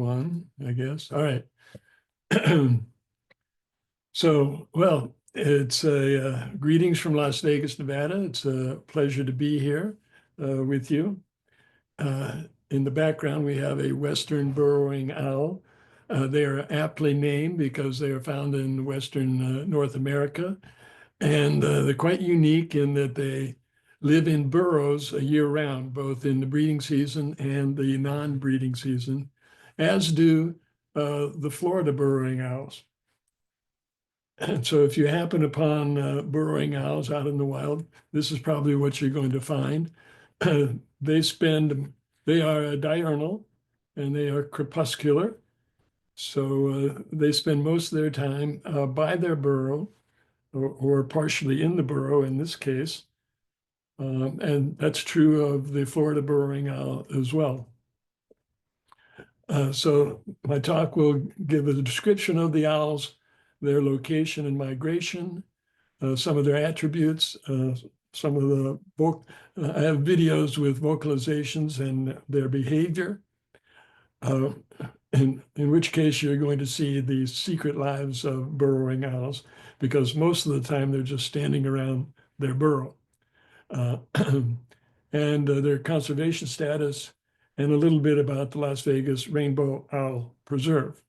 go on, I guess. All right. So, well, it's a greetings from Las Vegas, Nevada. It's a pleasure to be here with you. In the background, we have a Western Burrowing Owl. They are aptly named because they are found in Western North America. And they're quite unique in that they live in burrows year round, both in the breeding season and the non-breeding season, as do the Florida burrowing owls. And so if you happen upon burrowing owls out in the wild, this is probably what you're going to find. They are diurnal and they are crepuscular. So they spend most of their time by their burrow or partially in the burrow in this case. And that's true of the Florida burrowing owl as well. So my talk will give a description of the owls, their location and migration, some of their attributes, some of the I have videos with vocalizations and their behavior, in which case you're going to see the secret lives of burrowing owls, because most of the time they're just standing around their burrow. And their conservation status, and a little bit about the Las Vegas Rainbow Owl Preserve.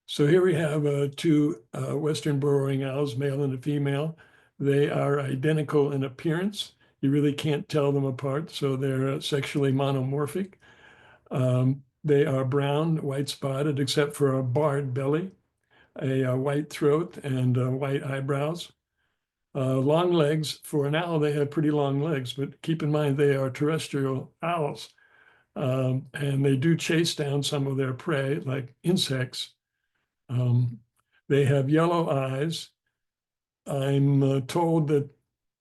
So here we have two Western burrowing owls, male and a female. They are identical in appearance. You really can't tell them apart, so they're sexually monomorphic. They are brown, white spotted, except for a barred belly, a white throat, and white eyebrows. Long legs. For an owl, they have pretty long legs, but keep in mind they are terrestrial owls. And they do chase down some of their prey, like insects. They have yellow eyes. I'm told that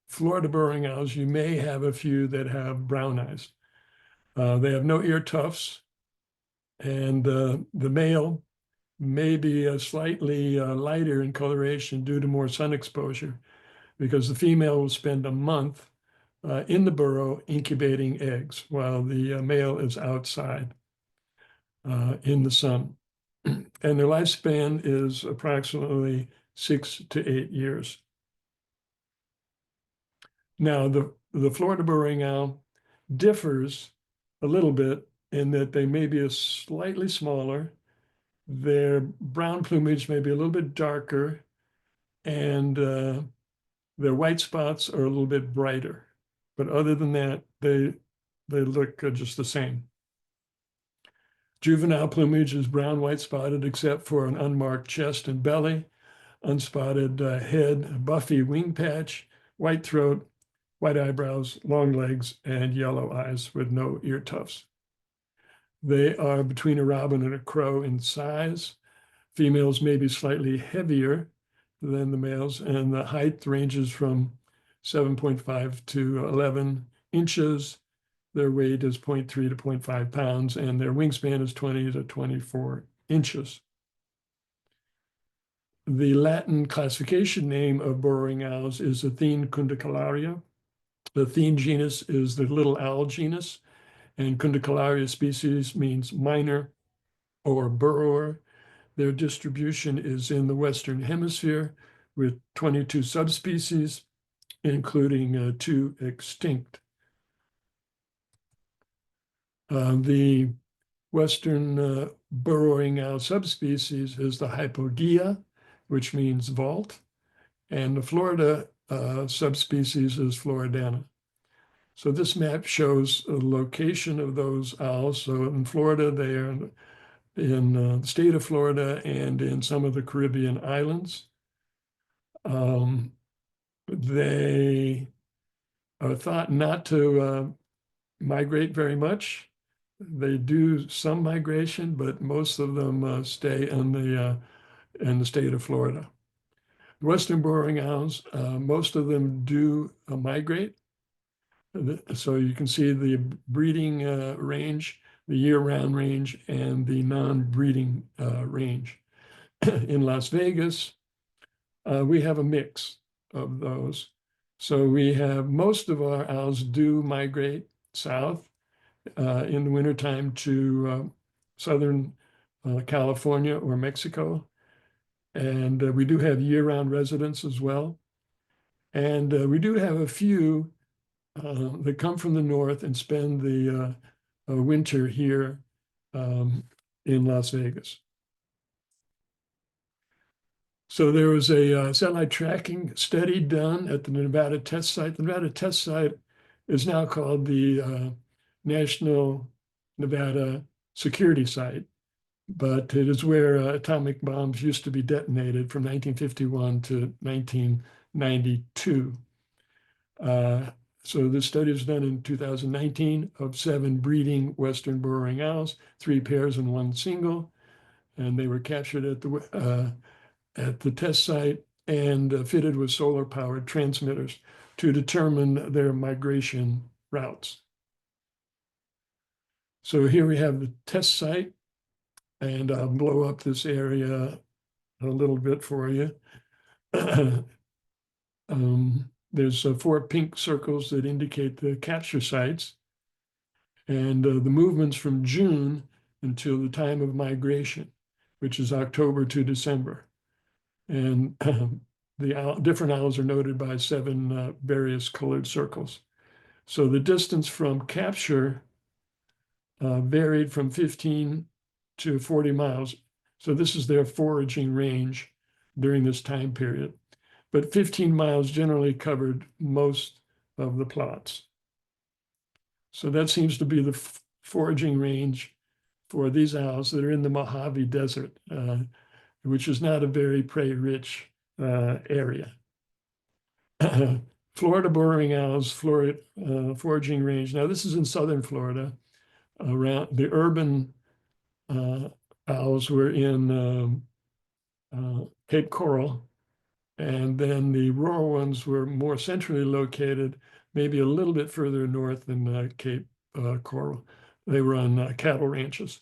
Florida burrowing owls, you may have a few that have brown eyes. They have no ear tufts, and the male may be slightly lighter in coloration due to more sun exposure, because the female will spend a month in the burrow incubating eggs while the male is outside in the sun. And their lifespan is approximately 6 to 8 years. Now, the Florida burrowing owl differs a little bit in that they may be slightly smaller. Their brown plumage may be a little bit darker, and their white spots are a little bit brighter. But other than that, they look just the same. Juvenile plumage is brown, white spotted, except for an unmarked chest and belly, unspotted head, buffy wing patch, white throat, white eyebrows, long legs, and yellow eyes with no ear tufts. They are between a robin and a crow in size. Females may be slightly heavier than the males, and the height ranges from 7.5 to 11 inches. Their weight is 0.3 to 0.5 pounds, and their wingspan is 20 to 24 inches. The Latin classification name of burrowing owls is Athene cundicularia. The Athene genus is the little owl genus, and cundicularia species means miner or burrower. Their distribution is in the Western Hemisphere with 22 subspecies, including 2 extinct. The Western burrowing owl subspecies is the Hypogea, which means vault, and the Florida subspecies is Floridana. So this map shows the location of those owls. So in Florida, they are in the state of Florida and in some of the Caribbean islands. They are thought not to migrate very much. They do some migration, but most of them stay in the state of Florida. Western burrowing owls, most of them do migrate. So you can see the breeding range, the year-round range, and the non-breeding range. In Las Vegas, we have a mix of those. So we have most of our owls do migrate south in the wintertime to southern California or Mexico. And we do have year-round residents as well. And we do have a few that come from the north and spend the winter here in Las Vegas. So there was a satellite tracking study done at the Nevada test site. The Nevada test site is now called the National Nevada Security Site, but it is where atomic bombs used to be detonated from 1951 to 1992. So this study was done in 2019 of 7 breeding Western burrowing owls, 3 pairs and 1 single, and they were captured at the test site and fitted with solar-powered transmitters to determine their migration routes. So here we have the test site, and I'll blow up this area a little bit for you. There's 4 pink circles that indicate the capture sites, and the movements from June until the time of migration, which is October to December. And the different owls are noted by 7 various colored circles. So the distance from capture varied from 15 to 40 miles. So this is their foraging range during this time period. But 15 miles generally covered most of the plots. So that seems to be the foraging range for these owls that are in the Mojave Desert, which is not a very prey-rich area. Florida burrowing owls, foraging range. Now, this is in southern Florida. Around the urban owls were in Cape Coral, and then the rural ones were more centrally located, maybe a little bit further north than Cape Coral. They were on cattle ranches.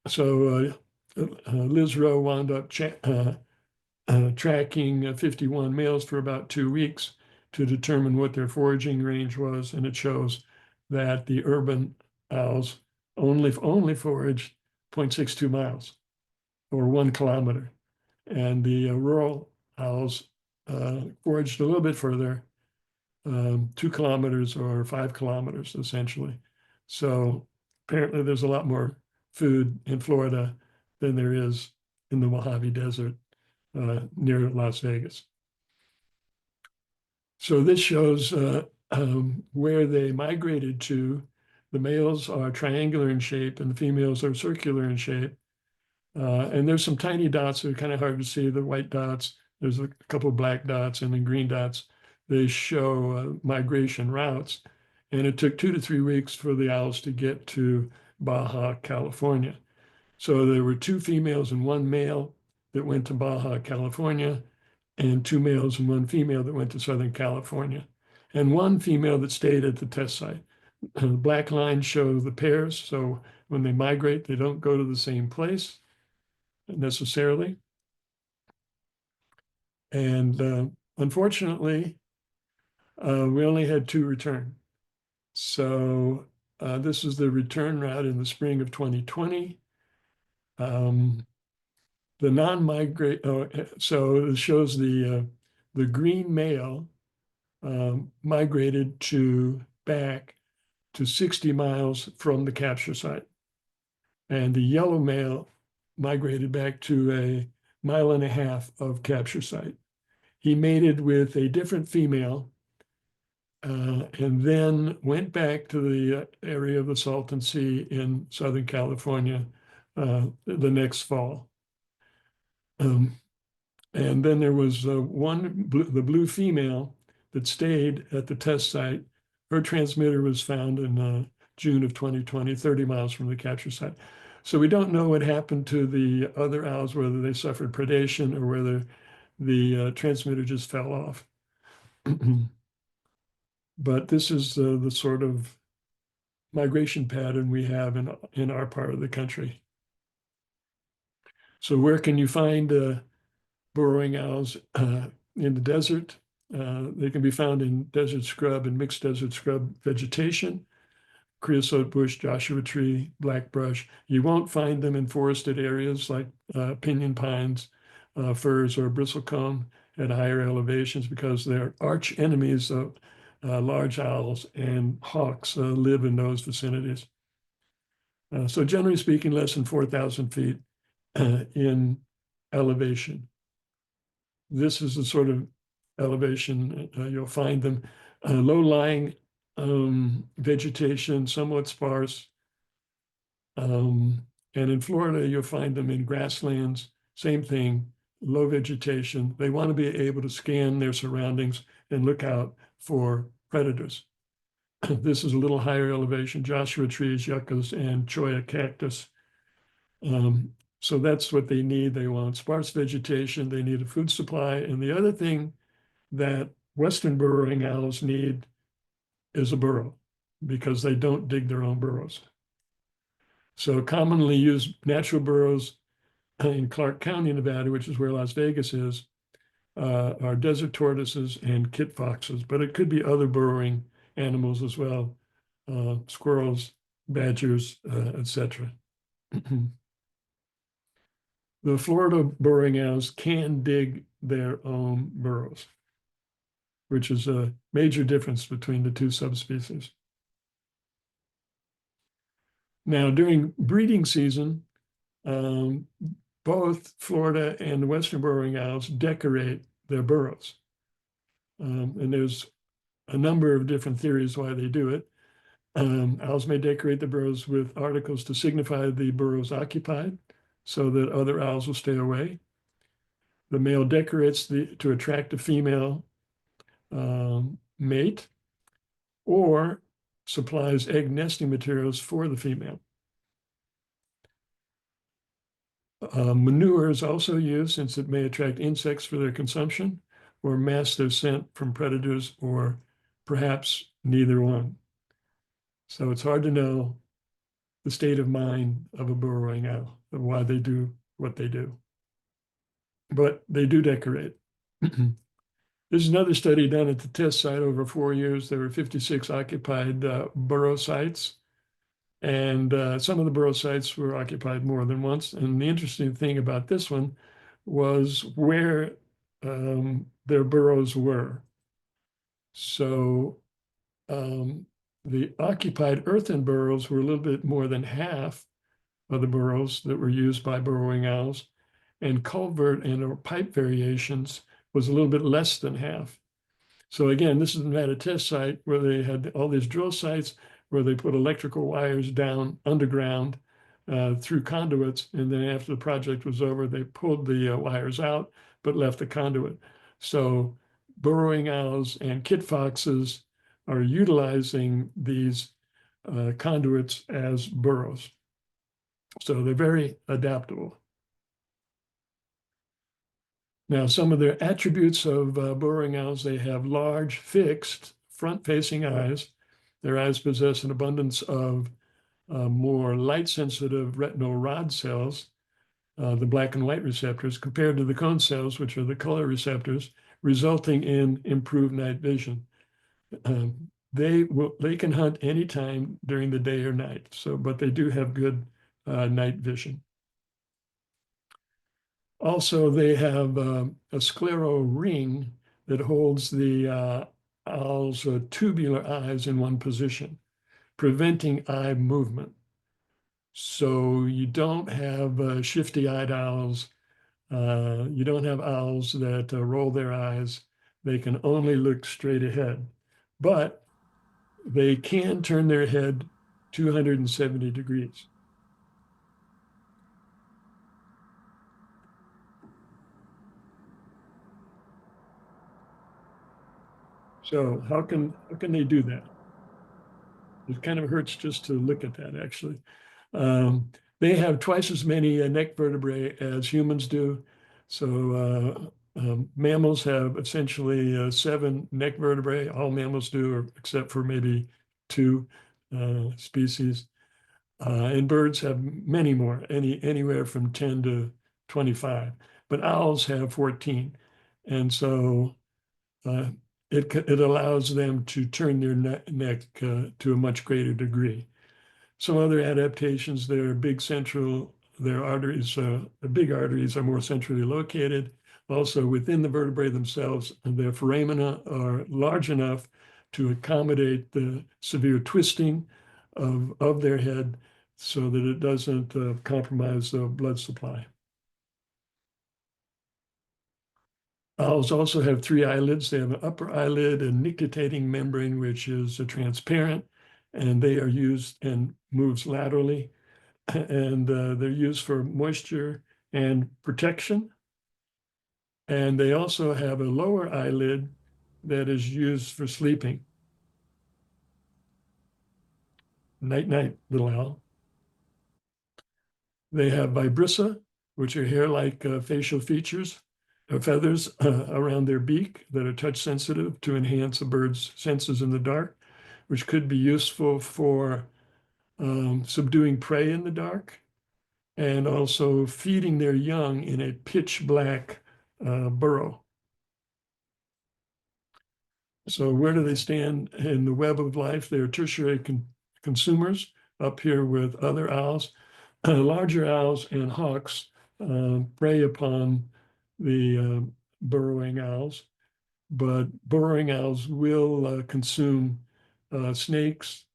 So Liz Rowe wound up tracking 51 males for about 2 weeks to determine what their foraging range was, and it shows that the urban owls only foraged 0.62 miles or 1 kilometer, and the rural owls foraged a little bit further, 2 kilometers or 5 kilometers essentially. So apparently there's a lot more food in Florida than there is in the Mojave Desert near Las Vegas. So this shows where they migrated to. The males are triangular in shape and the females are circular in shape. And there's some tiny dots that are kind of hard to see, the white dots. There's a couple of black dots and then green dots. They show migration routes. And it took 2 to 3 weeks for the owls to get to Baja, California. So there were 2 females and 1 male that went to Baja, California, and 2 males and 1 female that went to Southern California, and 1 female that stayed at the test site. The black lines show the pairs. So when they migrate, they don't go to the same place necessarily. And unfortunately, we only had 2 return. So this is the return route in the spring of 2020. The non-migrate, so it shows the green male migrated back to 60 miles from the capture site. And the yellow male migrated back to 1.5 miles of capture site. He mated with a different female and then went back to the area of the Salton Sea in Southern California the next fall. And then there was the blue female that stayed at the test site. Her transmitter was found in June of 2020, 30 miles from the capture site. So we don't know what happened to the other owls, whether they suffered predation or whether the transmitter just fell off. But this is the sort of migration pattern we have in our part of the country. So where can you find burrowing owls in the desert? They can be found in desert scrub and mixed desert scrub vegetation. creosote bush, Joshua tree, black brush. You won't find them in forested areas like pinyon pines, firs, or bristlecone at higher elevations because they're arch enemies of large owls, and hawks live in those vicinities. So generally speaking, less than 4,000 feet in elevation. This is the sort of elevation you'll find them. Low-lying vegetation, somewhat sparse. And in Florida, you'll find them in grasslands, same thing, low vegetation. They want to be able to scan their surroundings and look out for predators. This is a little higher elevation, Joshua trees, yuccas, and cholla cactus. So that's what they need. They want sparse vegetation. They need a food supply. And the other thing that Western burrowing owls need is a burrow because they don't dig their own burrows. So commonly used natural burrows in Clark County, Nevada, which is where Las Vegas is, are desert tortoises and kit foxes, but it could be other burrowing animals as well, squirrels, badgers, etc. The Florida burrowing owls can dig their own burrows, which is a major difference between the two subspecies. Now, during breeding season, both Florida and the Western burrowing owls decorate their burrows. And there's a number of different theories why they do it. Owls may decorate the burrows with articles to signify the burrows occupied so that other owls will stay away. The male decorates to attract a female mate, or supplies egg nesting materials for the female. Manure is also used since it may attract insects for their consumption or mask their scent from predators, or perhaps neither one. So it's hard to know the state of mind of a burrowing owl, of why they do what they do. But they do decorate. There's another study done at the test site over 4 years. There were 56 occupied burrow sites, and some of the burrow sites were occupied more than once. And the interesting thing about this one was where their burrows were. So the occupied earthen burrows were a little bit more than half of the burrows that were used by burrowing owls, and culvert and or pipe variations was a little bit less than half. So again, this is not a test site where they had all these drill sites where they put electrical wires down underground through conduits, and then after the project was over, they pulled the wires out but left the conduit. So burrowing owls and kit foxes are utilizing these conduits as burrows. So they're very adaptable. Now, some of their attributes of burrowing owls: they have large, fixed, front-facing eyes. Their eyes possess an abundance of more light-sensitive retinal rod cells, the black and white receptors, compared to the cone cells, which are the color receptors, resulting in improved night vision. They can hunt anytime during the day or night, but they do have good night vision. Also, they have a scleral ring that holds the owl's tubular eyes in one position, preventing eye movement. So you don't have shifty-eyed owls. You don't have owls that roll their eyes. They can only look straight ahead, but they can turn their head 270 degrees. So how can they do that? It kind of hurts just to look at that, actually. They have twice as many neck vertebrae as humans do. So mammals have essentially 7 neck vertebrae. All mammals do, except for maybe 2 species. And birds have many more, anywhere from 10 to 25. But owls have 14. And so it allows them to turn their neck to a much greater degree. Some other adaptations, their arteries, the big arteries are more centrally located. Also within the vertebrae themselves, their foramina are large enough to accommodate the severe twisting of their head so that it doesn't compromise the blood supply. Owls also have three eyelids. They have an upper eyelid and nictitating membrane, which is transparent, and they are used and moves laterally. And they're used for moisture and protection. And they also have a lower eyelid that is used for sleeping. Night, night, little owl. They have vibrissa, which are hair-like facial features, feathers around their beak that are touch sensitive to enhance a bird's senses in the dark, which could be useful for subduing prey in the dark and also feeding their young in a pitch black burrow. So where do they stand in the web of life? They're tertiary consumers up here with other owls. Larger owls and hawks prey upon the burrowing owls, but burrowing owls will consume snakes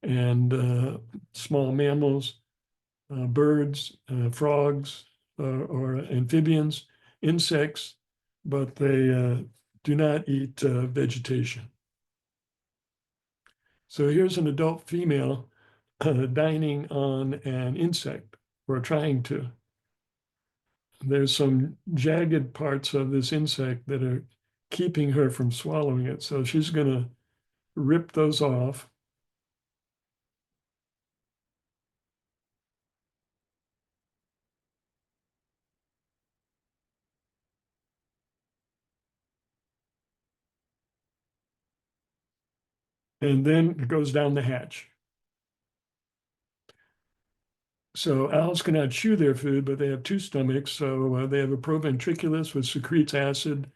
and small mammals, birds, frogs, or amphibians, insects, but they do not eat vegetation. So here's an adult female dining on an insect, or trying to. There's some jagged parts of this insect that are keeping her from swallowing it. So she's going to rip those off. And then it goes down the hatch. So owls cannot chew their food, but they have two stomachs. So they have a proventriculus, which secretes acid,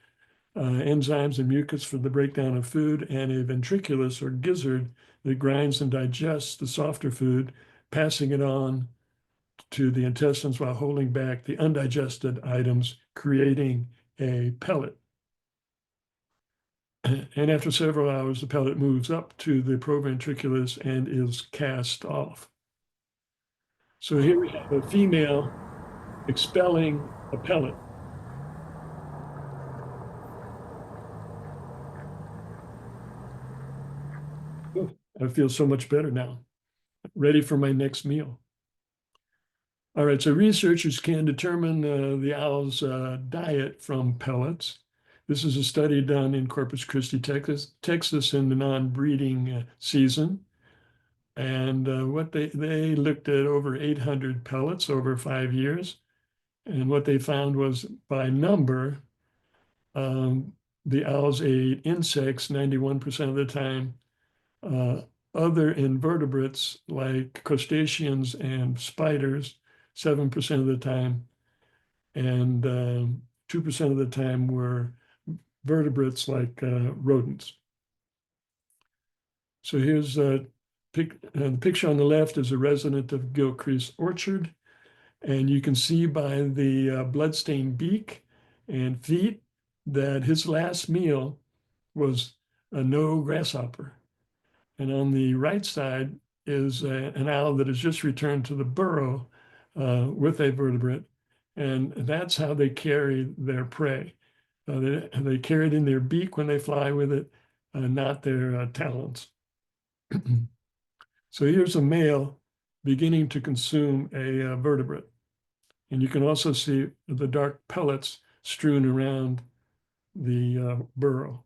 enzymes, and mucus for the breakdown of food, and a ventriculus or gizzard that grinds and digests the softer food, passing it on to the intestines while holding back the undigested items, creating a pellet. And after several hours, the pellet moves up to the proventriculus and is cast off. So here we have a female expelling a pellet. Oh, I feel so much better now. Ready for my next meal. All right, so researchers can determine the owl's diet from pellets. This is a study done in Corpus Christi, Texas in the non-breeding season. And what they looked at over 800 pellets over 5 years. And what they found was by number, the owls ate insects 91% of the time, other invertebrates like crustaceans and spiders 7% of the time, and 2% of the time were vertebrates like rodents. So here's the picture on the left is a resident of Gilcrease Orchard. And you can see by the bloodstained beak and feet that his last meal was a no grasshopper. And on the right side is an owl that has just returned to the burrow with a vertebrate. And that's how they carry their prey. They carry it in their beak when they fly with it, not their talons. So here's a male beginning to consume a vertebrate. And you can also see the dark pellets strewn around the burrow.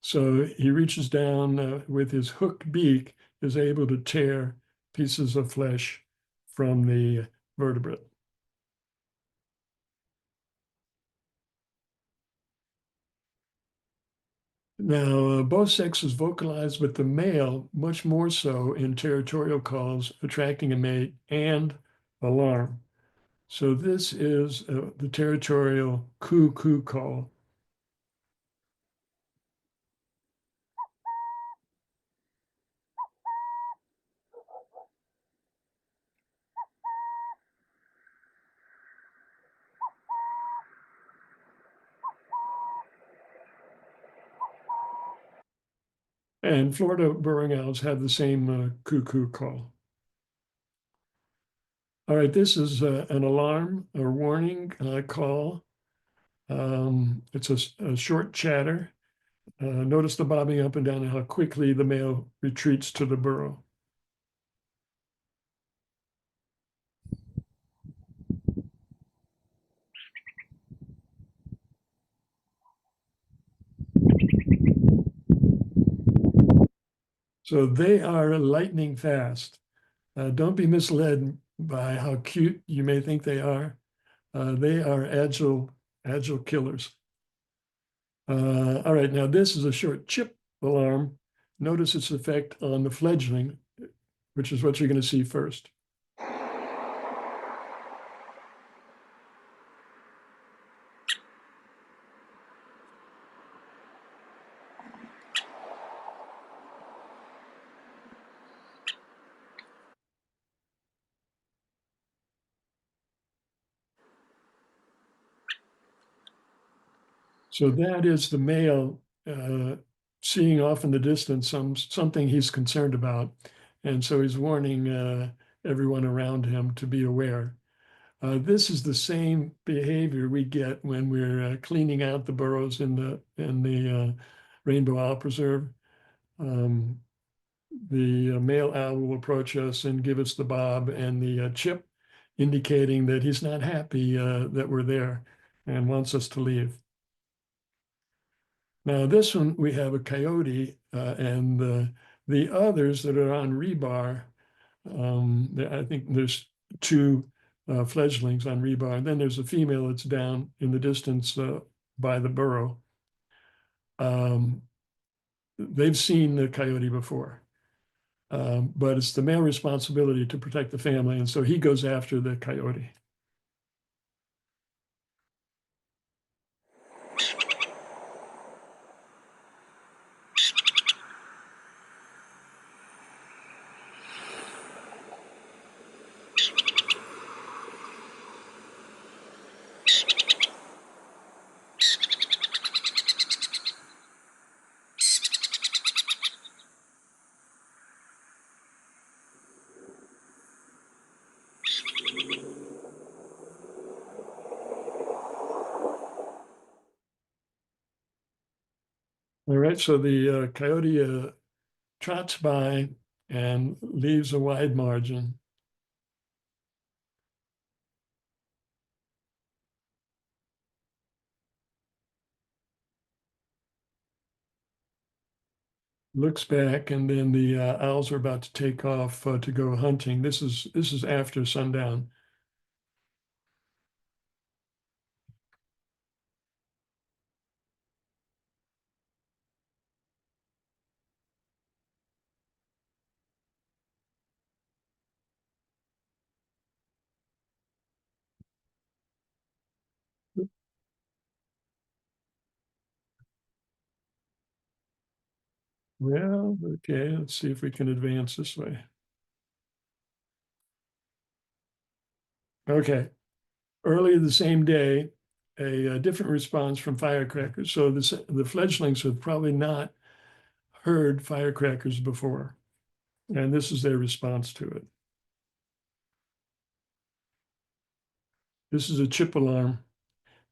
So he reaches down with his hooked beak, is able to tear pieces of flesh from the vertebrate. Now, both sexes vocalize, but the male much more so in territorial calls, attracting a mate, and alarm. So this is the territorial coo-coo call. And Florida burrowing owls have the same cuckoo call. All right, this is an alarm or warning call. It's a short chatter. Notice the bobbing up and down and how quickly the male retreats to the burrow. So they are lightning fast. Don't be misled by how cute you may think they are. They are agile killers. All right, now this is a short chip alarm. Notice its effect on the fledgling, which is what you're going to see first. So that is the male seeing off in the distance something he's concerned about. And so he's warning everyone around him to be aware. This is the same behavior we get when we're cleaning out the burrows in the Rainbow Owl Preserve. The male owl will approach us and give us the bob and the chip, indicating that he's not happy that we're there and wants us to leave. Now, this one, we have a coyote and the others that are on rebar, I think there's two fledglings on rebar, and then there's a female that's down in the distance by the burrow. They've seen the coyote before, but it's the male responsibility to protect the family, and so he goes after the coyote. All right, so the coyote trots by and leaves a wide margin. Looks back, and then the owls are about to take off to go hunting. This is after sundown. Well, okay, let's see if we can advance this way. Okay, earlier the same day, a different response from firecrackers. So the fledglings have probably not heard firecrackers before, and this is their response to it. This is a chip alarm,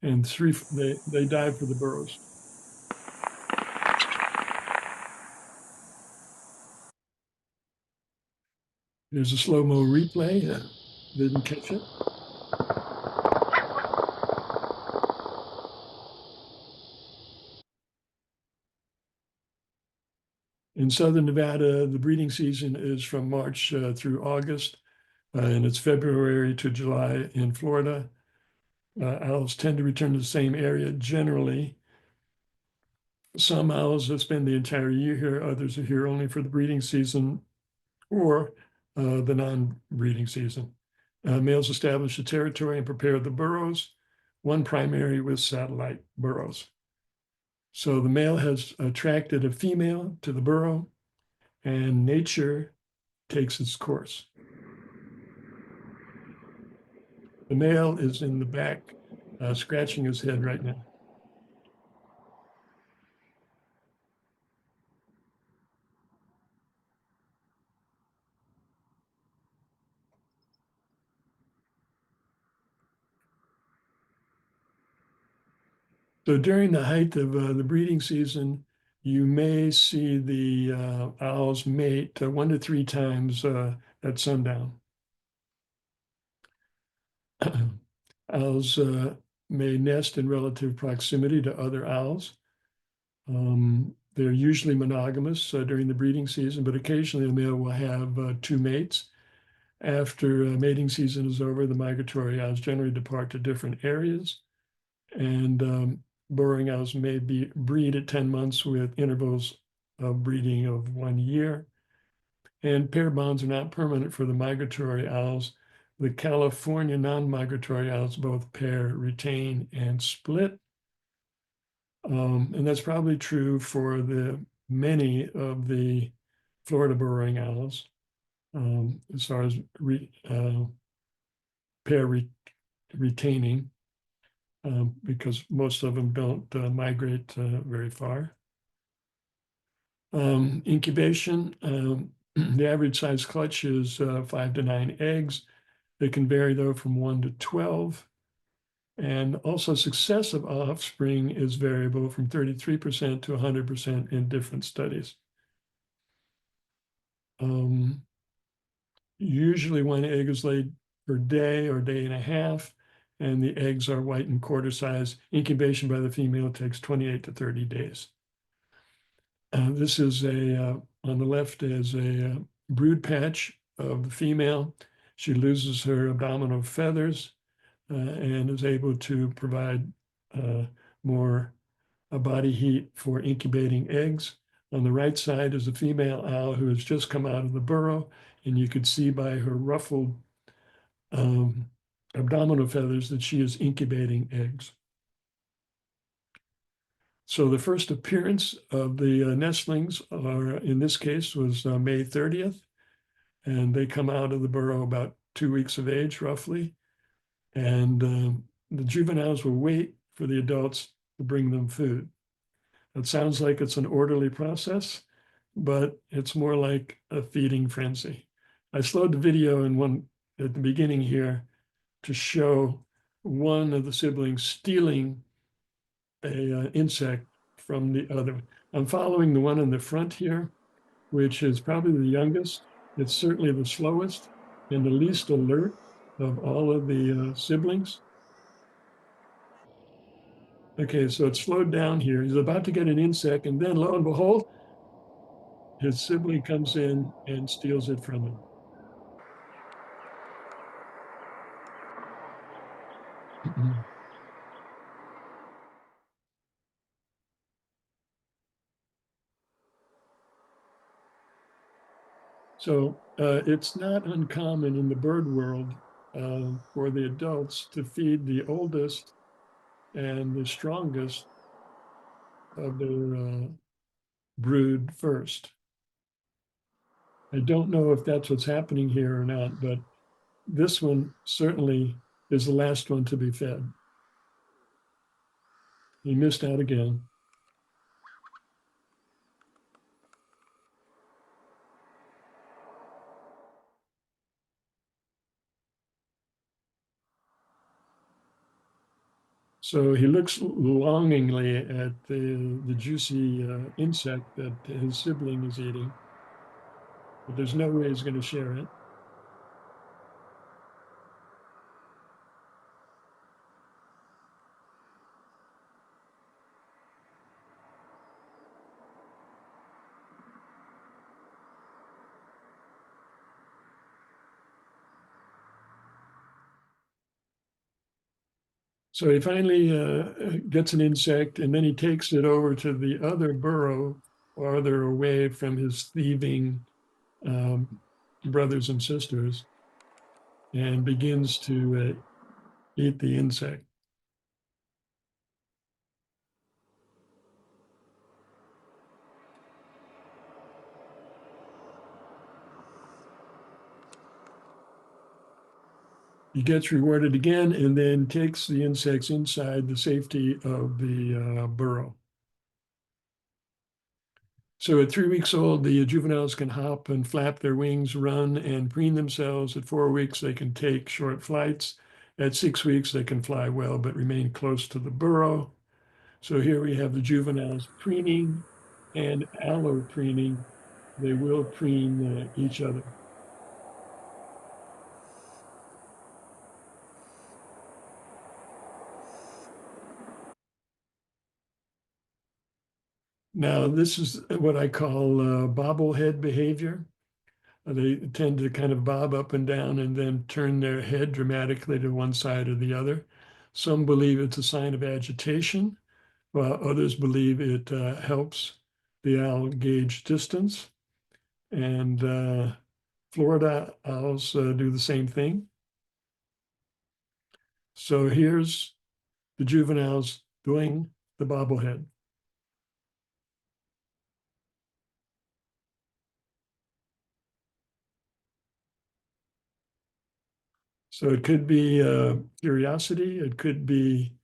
and they dive for the burrows. There's a slow-mo replay. Didn't catch it. In southern Nevada, the breeding season is from March through August, and it's February to July in Florida. Owls tend to return to the same area generally. Some owls that spend the entire year here, others are here only for the breeding season or the non-breeding season. Males establish a territory and prepare the burrows, one primary with satellite burrows. So the male has attracted a female to the burrow, and nature takes its course. The male is in the back, scratching his head right now. So during the height of the breeding season, you may see the owls mate 1 to 3 times at sundown. Owls may nest in relative proximity to other owls. They're usually monogamous during the breeding season, but occasionally a male will have 2 mates. After mating season is over, the migratory owls generally depart to different areas, and burrowing owls may breed at 10 months with intervals of breeding of 1 year. And pair bonds are not permanent for the migratory owls. The California non-migratory owls both pair, retain, and split. And that's probably true for many of the Florida burrowing owls, as far as pair retaining, because most of them don't migrate very far. Incubation, the average size clutch is 5 to 9 eggs. They can vary though from 1 to 12. And also success of offspring is variable from 33% to 100% in different studies. Usually 1 egg is laid per day or day and a half, and the eggs are white and quarter size. Incubation by the female takes 28 to 30 days. This is on the left is a brood patch of the female. She loses her abdominal feathers and is able to provide more body heat for incubating eggs. On the right side is a female owl who has just come out of the burrow, and you could see by her ruffled abdominal feathers that she is incubating eggs. So the first appearance of the nestlings in this case was May 30th, and they come out of the burrow about 2 weeks of age, roughly. And the juveniles will wait for the adults to bring them food. It sounds like it's an orderly process, but it's more like a feeding frenzy. I slowed the video at the beginning here to show one of the siblings stealing an insect from the other. I'm following the one in the front here, which is probably the youngest. It's certainly the slowest and the least alert of all of the siblings. Okay, so it's slowed down here. He's about to get an insect, and then lo and behold, his sibling comes in and steals it from him. So it's not uncommon in the bird world for the adults to feed the oldest and the strongest of their brood first. I don't know if that's what's happening here or not, but this one certainly is the last one to be fed. He missed out again. So he looks longingly at the juicy insect that his sibling is eating, but there's no way he's going to share it. So he finally gets an insect, and then he takes it over to the other burrow farther away from his thieving brothers and sisters and begins to eat the insect. He gets rewarded again and then takes the insects inside the safety of the burrow. So at 3 weeks old, the juveniles can hop and flap their wings, run and preen themselves. At 4 weeks, they can take short flights. At 6 weeks, they can fly well, but remain close to the burrow. So here we have the juveniles preening and allopreening. They will preen each other. Now, this is what I call bobblehead behavior. They tend to kind of bob up and down and then turn their head dramatically to one side or the other. Some believe it's a sign of agitation, while others believe it helps the owl gauge distance. And Florida owls do the same thing. So here's the juveniles doing the bobblehead. So it could be curiosity, it could be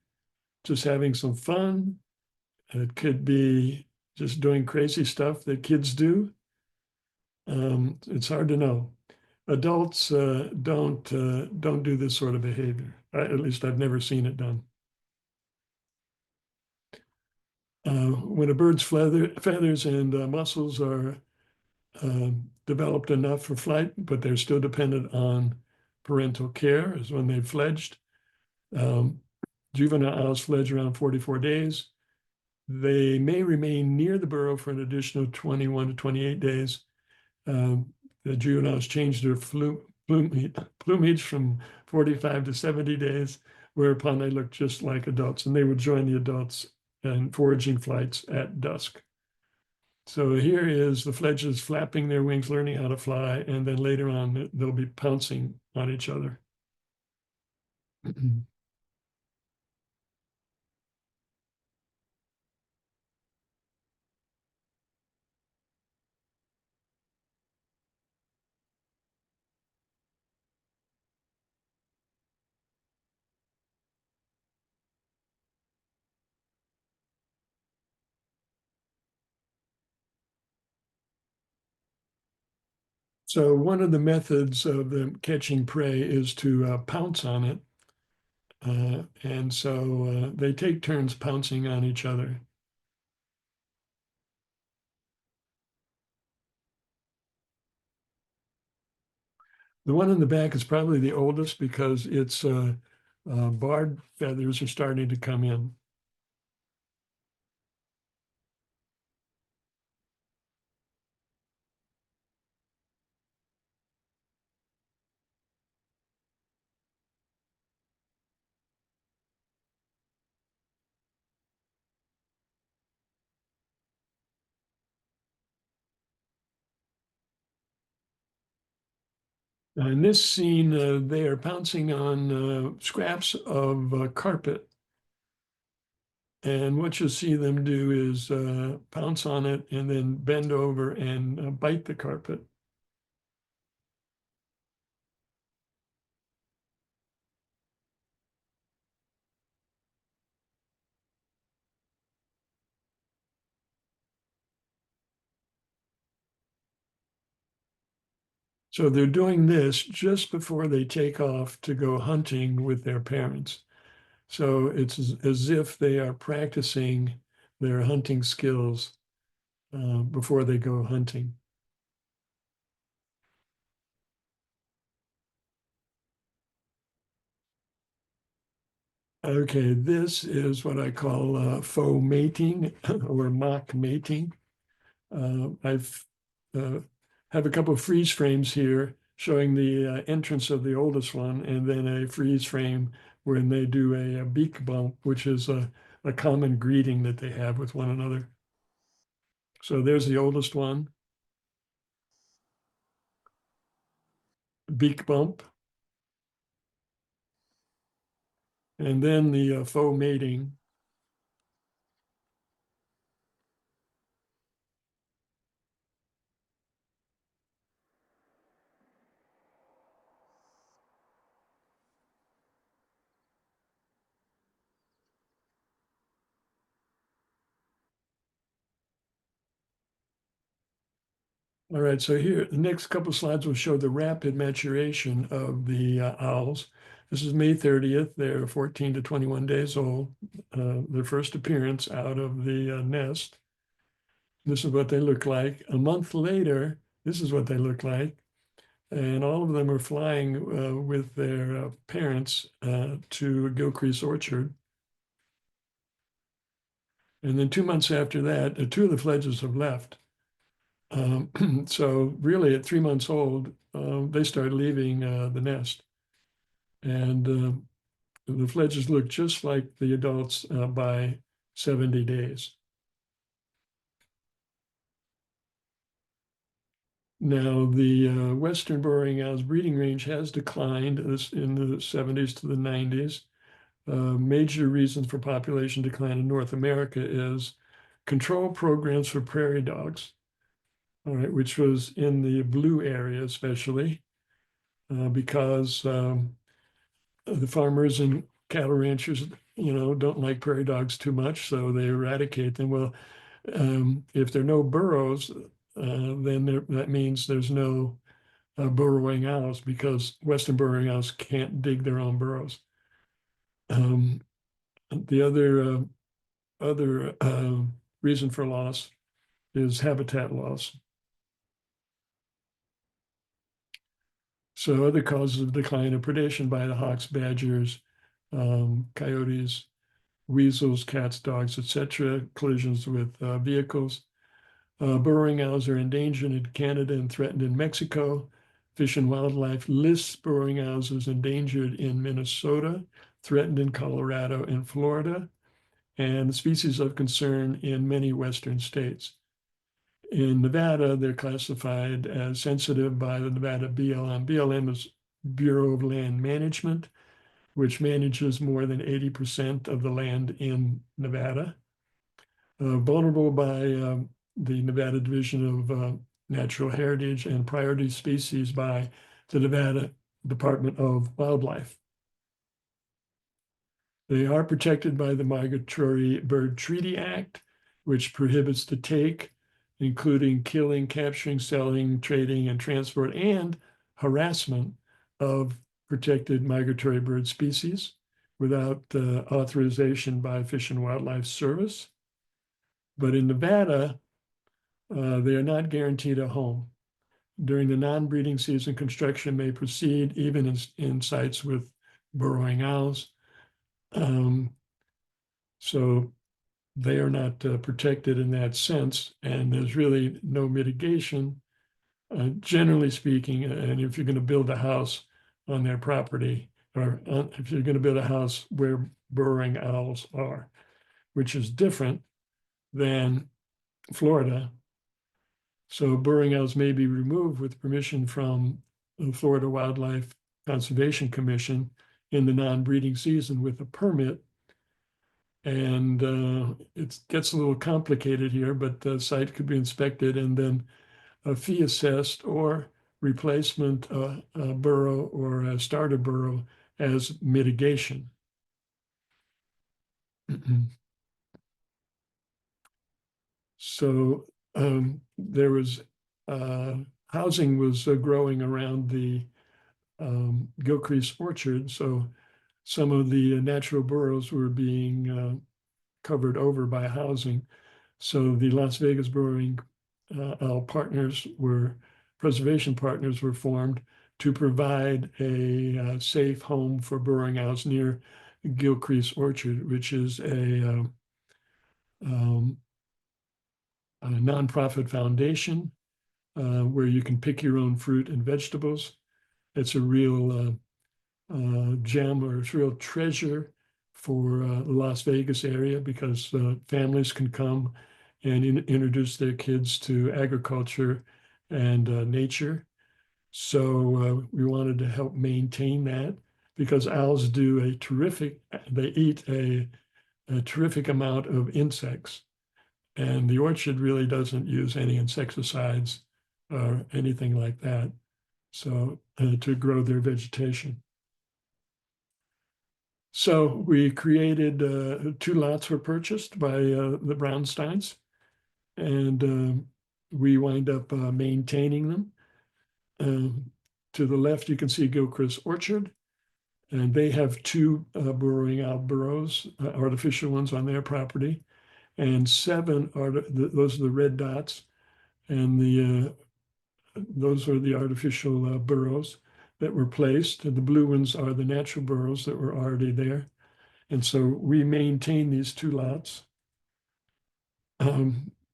just having some fun, it could be just doing crazy stuff that kids do. It's hard to know. Adults don't do this sort of behavior. At least I've never seen it done. When a bird's feathers and muscles are developed enough for flight, but they're still dependent on parental care, is when they've fledged. Um, Juvenile owls fledge around 44 days. They may remain near the burrow for an additional 21 to 28 days. The juveniles change their plumage from 45 to 70 days, whereupon they look just like adults, and they would join the adults in foraging flights at dusk. So here is the fledges flapping their wings, learning how to fly, and then later on they'll be pouncing on each other. So one of the methods of them catching prey is to pounce on it. And so they take turns pouncing on each other. The one in the back is probably the oldest because its barred feathers are starting to come in. In this scene, they are pouncing on scraps of carpet. And what you'll see them do is pounce on it and then bend over and bite the carpet. So they're doing this just before they take off to go hunting with their parents. So it's as if they are practicing their hunting skills before they go hunting. Okay, this is what I call faux mating or mock mating. I've have a couple of freeze frames here showing the entrance of the oldest one, and then a freeze frame when they do a beak bump, which is a common greeting that they have with one another. So there's the oldest one, beak bump, and then the faux mating. All right, so here, the next couple of slides will show the rapid maturation of the owls. This is May 30th. They're 14 to 21 days old. Their first appearance out of the nest. This is what they look like. A month later, this is what they look like. And all of them are flying with their parents to Gilcrease Orchard. And then 2 months after that, two of the fledges have left. So really at 3 months old, they start leaving the nest. And the fledges look just like the adults by 70 days. Now, the Western Burrowing Owl's breeding range has declined in the 70s to the 90s. Major reasons for population decline in North America is control programs for prairie dogs, all right, which was in the blue area especially, because the farmers and cattle ranchers, don't like prairie dogs too much, so they eradicate them. Well, if there are no burrows, then that means there's no burrowing owls, because Western burrowing owls can't dig their own burrows. The other reason for loss is habitat loss. So other causes of decline are predation by the hawks, badgers, coyotes, weasels, cats, dogs, etc., collisions with vehicles. Burrowing owls are endangered in Canada and threatened in Mexico. Fish and Wildlife lists burrowing owls as endangered in Minnesota, threatened in Colorado and Florida, and species of concern in many Western states. In Nevada, they're classified as sensitive by the Nevada BLM. BLM is Bureau of Land Management, which manages more than 80% of the land in Nevada. Vulnerable by the Nevada Division of Natural Heritage, and priority species by the Nevada Department of Wildlife. They are protected by the Migratory Bird Treaty Act, which prohibits the take, including killing, capturing, selling, trading, and transport, and harassment of protected migratory bird species without authorization by Fish and Wildlife Service. But in Nevada, they are not guaranteed a home. During the non-breeding season, construction may proceed even in sites with burrowing owls. So they are not protected in that sense, and there's really no mitigation, generally speaking. And if you're going to build a house on their property, or if you're going to build a house where burrowing owls are, which is different than Florida. So burrowing owls may be removed with permission from the Florida Wildlife Conservation Commission in the non-breeding season with a permit. And it gets a little complicated here, but the site could be inspected and then a fee assessed, or replacement burrow or a starter burrow as mitigation. So there was housing was growing around the Gilcrease Orchard. So some of the natural burrows were being covered over by housing. So the Las Vegas Burrowing Owl preservation partners were formed to provide a safe home for burrowing owls near Gilcrease Orchard, which is a nonprofit foundation where you can pick your own fruit and vegetables. It's a real gem, or it's a real treasure for the Las Vegas area, because families can come and introduce their kids to agriculture and nature. So we wanted to help maintain that, because owls do they eat a terrific amount of insects. And the orchard really doesn't use any insecticides or anything like that, so to grow their vegetation. So we created 2 lots were purchased by the Brownsteins, and we wind up maintaining them. To the left, you can see Gilcrease Orchard, And they have two burrowing owl burrows, artificial ones on their property, and seven those are the red dots, and those are the artificial burrows that were placed. And the blue ones are the natural burrows that were already there. And so we maintain these two lots.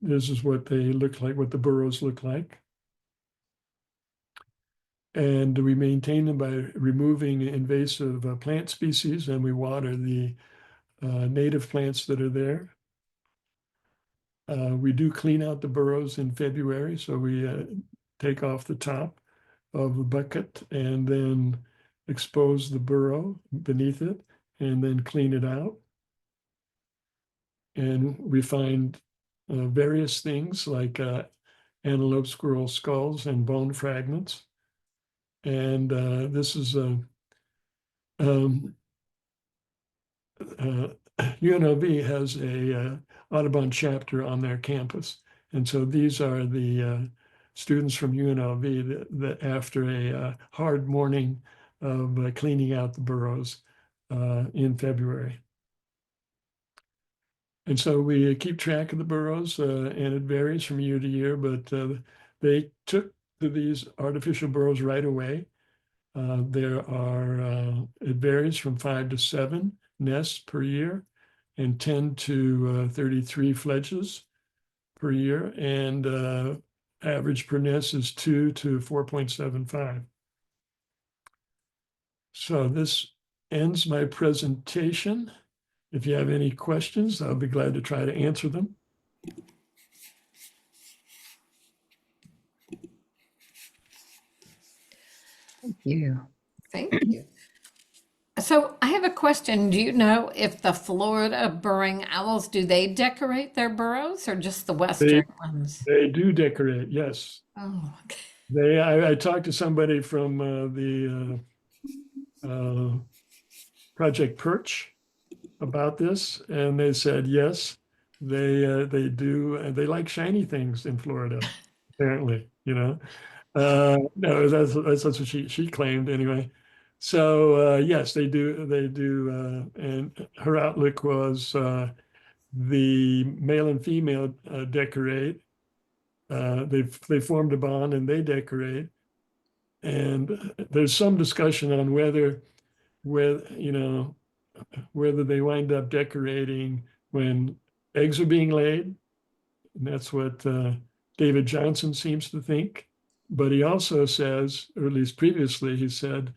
This is what they look like, what the burrows look like. And we maintain them by removing invasive plant species, and we water the native plants that are there. We do clean out the burrows in February, so we take off the top of the bucket and then expose the burrow beneath it and then clean it out. And we find various things like antelope squirrel skulls and bone fragments. And this is UNLV has a Audubon chapter on their campus. And so these are the students from UNLV that after a hard morning of cleaning out the burrows in February. And so we keep track of the burrows, and it varies from year to year, but they took to these artificial burrows right away. There are, it varies from 5 to 7 nests per year and 10 to 33 fledges per year. And average per nest is 2 to 4.75. So this ends my presentation. If you have any questions, I'll be glad to try to answer them. Thank you. Thank you. So I have a question. Do you know if the Florida burrowing owls, do they decorate their burrows or just the Western ones? They do decorate, yes. Oh, okay. I talked to somebody from the Project Perch about this, and they said yes, they do, and they like shiny things in Florida, apparently, you know. No, that's what she claimed anyway. So yes, they do, and her outlook was the male and female decorate. They formed a bond and they decorate. And there's some discussion on whether they wind up decorating when eggs are being laid. And that's what David Johnson seems to think. But he also says, or at least previously, he said,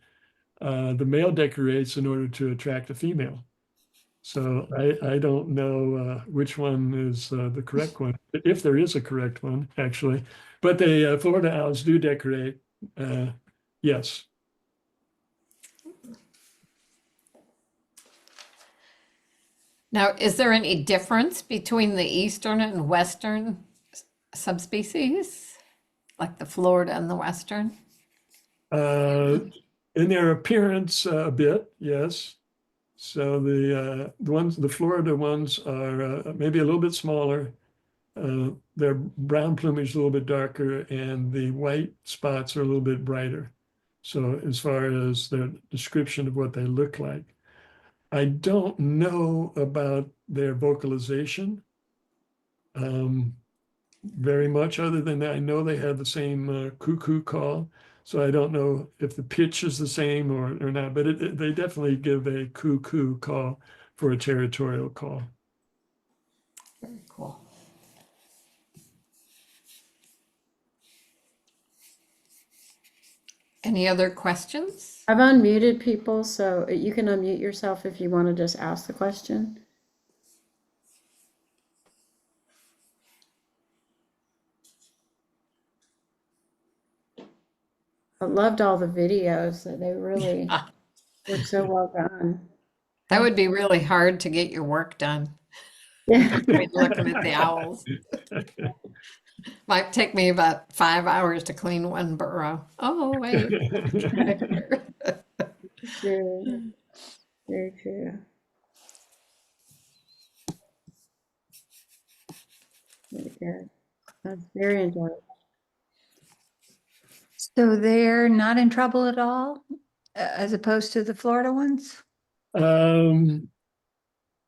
the male decorates in order to attract a female. So I don't know which one is the correct one, if there is a correct one, actually. But the Florida owls do decorate, yes. Now, is there any difference between the eastern and western subspecies, like the Florida and the western? In their appearance, a bit, yes. So the Florida ones are maybe a little bit smaller. Their brown plumage is a little bit darker, and the white spots are a little bit brighter. So as far as their description of what they look like, I don't know about their vocalization very much, other than that I know they have the same cuckoo call. So I don't know if the pitch is the same or not, but they definitely give a cuckoo call for a territorial call. Very cool. Any other questions? I've unmuted people, so you can unmute yourself if you want to just ask the question. I loved all the videos. They really were so well done. That would be really hard to get your work done. Yeah. Looking at the owls. Might take me about 5 hours to clean one burrow. Oh, wait. True. Very true. Very good. That's very enjoyable. So they're not in trouble at all? as opposed to the Florida ones?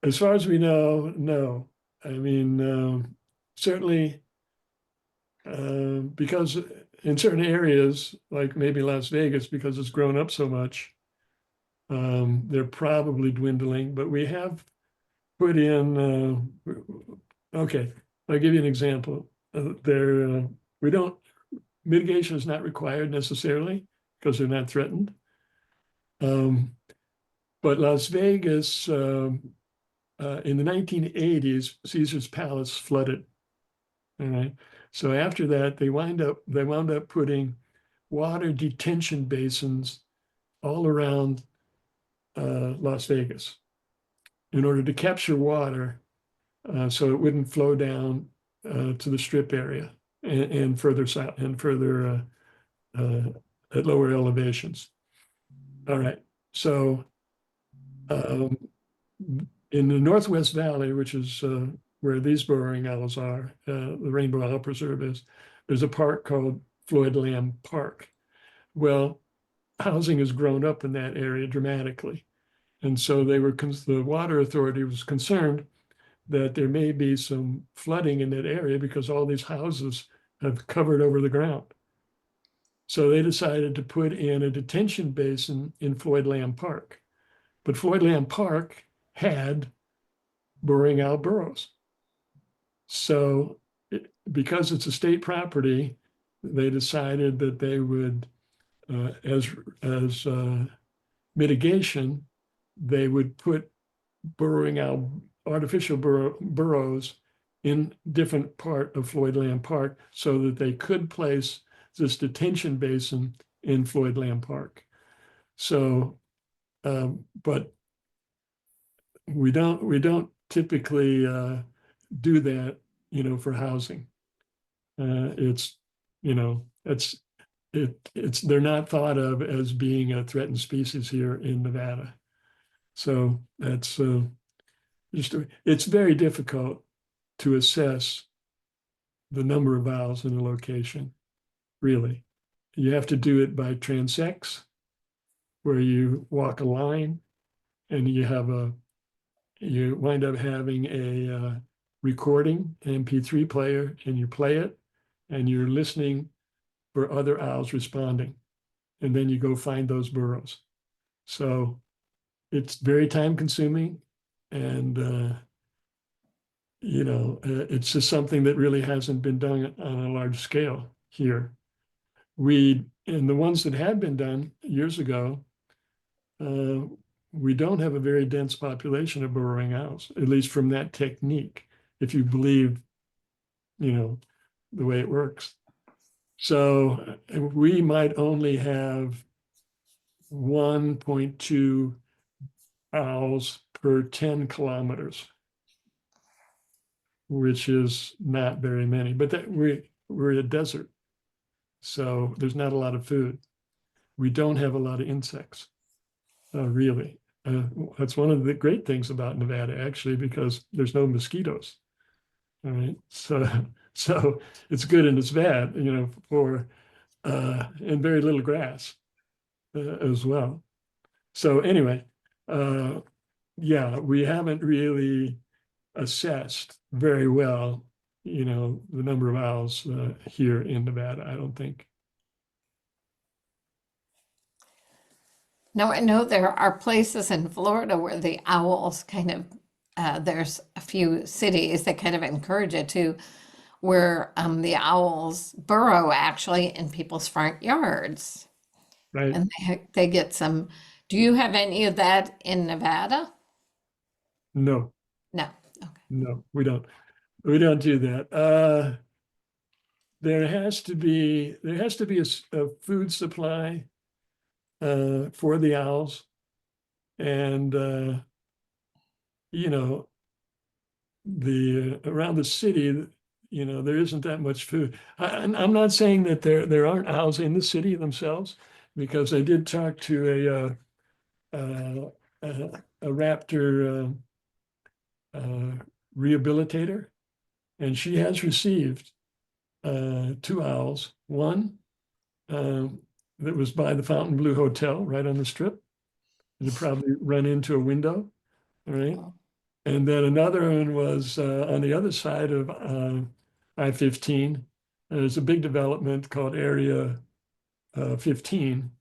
As far as we know, no. I mean, certainly, because in certain areas, like maybe Las Vegas, because it's grown up so much, they're probably dwindling. But we have put in, okay, I'll give you an example. We don't, mitigation is not required necessarily because they're not threatened. But Las Vegas, in the 1980s, Caesar's Palace flooded. All right. So after that, they wound up putting water detention basins all around Las Vegas in order to capture water, so it wouldn't flow down to the Strip area and further south and further at lower elevations. All right. So in the Northwest Valley, which is where these burrowing owls are, the Rainbow Owl Preserve is, there's a park called Floyd Lamb Park. Well, housing has grown up in that area dramatically. And so the water authority was concerned that there may be some flooding in that area because all these houses have covered over the ground. So they decided to put in a detention basin in Floyd Lamb Park. But Floyd Lamb Park had burrowing owl burrows. So because it's a state property, they decided that they would, as mitigation, they would put burrowing owl, artificial burrows in different part of Floyd Lamb Park so that they could place this detention basin in Floyd Lamb Park. So, but we don't typically do that, for housing. It's they're not thought of as being a threatened species here in Nevada. So that's it's very difficult to assess the number of owls in a location, really. You have to do it by transects, where you walk a line and you wind up having a recording, an MP3 player, and you play it and you're listening for other owls responding. And then you go find those burrows. So it's very time consuming, and it's just something that really hasn't been done on a large scale here. And the ones that have been done years ago, we don't have a very dense population of burrowing owls, at least from that technique, if you believe, the way it works. So we might only have 1.2 owls per 10 kilometers, which is not very many, but we're a desert. So there's not a lot of food. We don't have a lot of insects, really. That's one of the great things about Nevada, actually, because there's no mosquitoes. All right. So it's good and it's bad, and very little grass as well. So anyway, we haven't really assessed very well, the number of owls here in Nevada, I don't think. Now, I know there are places in Florida where the owls kind of, there's a few cities that kind of encourage it to, where the owls burrow actually in people's front yards. Right. And they get some. Do you have any of that in Nevada? No, No. Okay. no, we don't do that. There has to be a food supply for the owls, and around the city, there isn't that much food. I'm not saying that there aren't owls in the city themselves, because I did talk to a raptor rehabilitator, and she has received 2 owls. One that was by the Fontainebleau Hotel right on the Strip. It'd probably run into a window, all right? Oh. And then another one was on the other side of I-15. There's a big development called Area 15,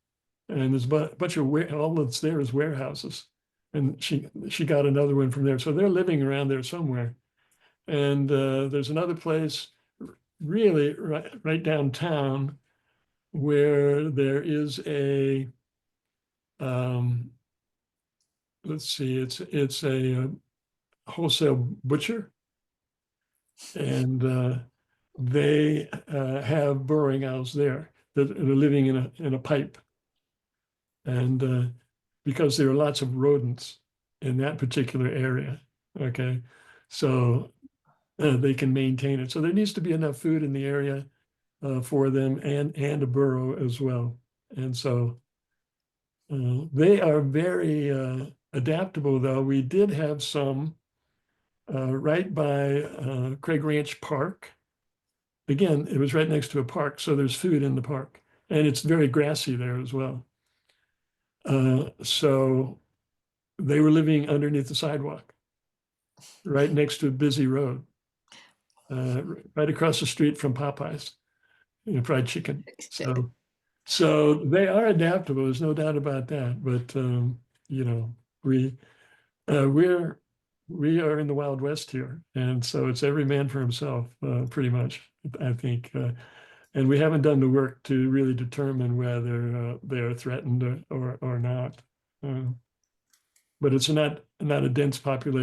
and there's a bunch of all that's there is warehouses. And she got another one from there. So they're living around there somewhere. And there's another place really right downtown where there is a, let's see, it's a wholesale butcher. And they have burrowing owls there that are living in a pipe. And because there are lots of rodents in that particular area, okay? So they can maintain it. So there needs to be enough food in the area for them and a burrow as well. And so they are very adaptable, though. We did have some right by Craig Ranch Park. Again, it was right next to a park, so there's food in the park. And it's very grassy there as well. So they were living underneath the sidewalk, right next to a busy road, right across the street from Popeyes, fried chicken. So they are adaptable. There's no doubt about that. But we are in the Wild West here, and so it's every man for himself, pretty much, I think. And we haven't done the work to really determine whether they are threatened or not. But it's not a dense population.